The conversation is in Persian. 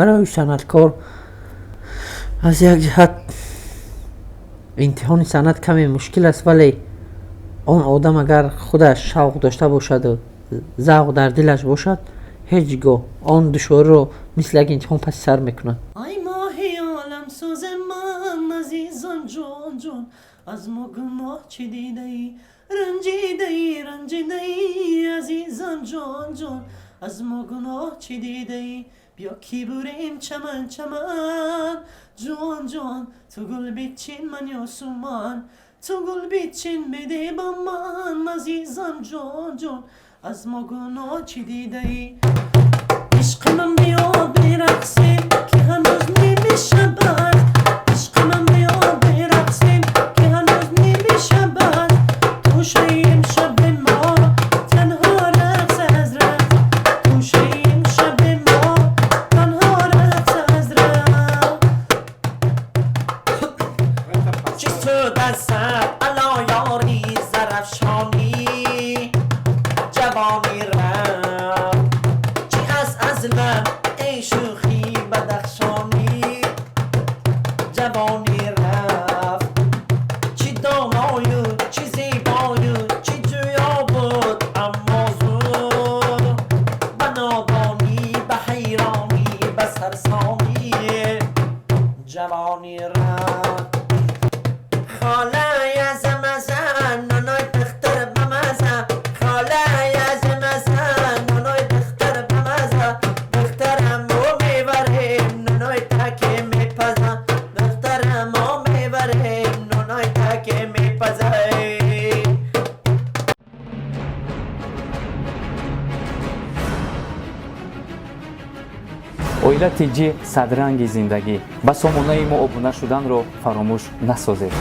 برای صنعتکار از یک جهت امتحان صنعت کمی مشکل است، ولی آن آدم اگر خودش شوق داشته باشد و ذوق در دلش باشد، هیچگاه آن دشواری رو مثل یک امتحان پس سر میکند. ای ماهی عالم سوز من عزیزان جان جان، از ما گناه چی دیده ای؟ رنجیده ای عزیزان جان جان، از ما گناه چی دیده ای؟ بیا کی بریم چمن چمن جان جان، تو گل بیچین من یاسومان، تو گل بیچین بده با من عزیزان جان جان، از ما گناه چی دیده ای؟ عشق من بیا برقصیم که هنوز نیمه شب است، عشق من بیا برقصیم که هنوز نیمه شب است، توشه این شب ما تنها رقص از رقص، توشه این شب ما تنها رقص از رقص. چیست تو دستت علا یاری زرفشانی، جوانی رفت چی هست از من ای شوخی بدخشانی، جوانی رفت چی دانایو چی زیبایو چی جویا بود، اما زود به نادانی به حیرانی به سرسانی جوانی رفت. خاله یزم ازن نانای دختر بمزه، خاله یزم ازن نانای دختر بمزه، دخترم رو میبریم نانای تکه میپزه، دخترم رو میبریم نانای تکه میپزه. оила тиҷи садранги зиндагӣ. ба сомонаи мо обуна шуданро фаромӯш насозед.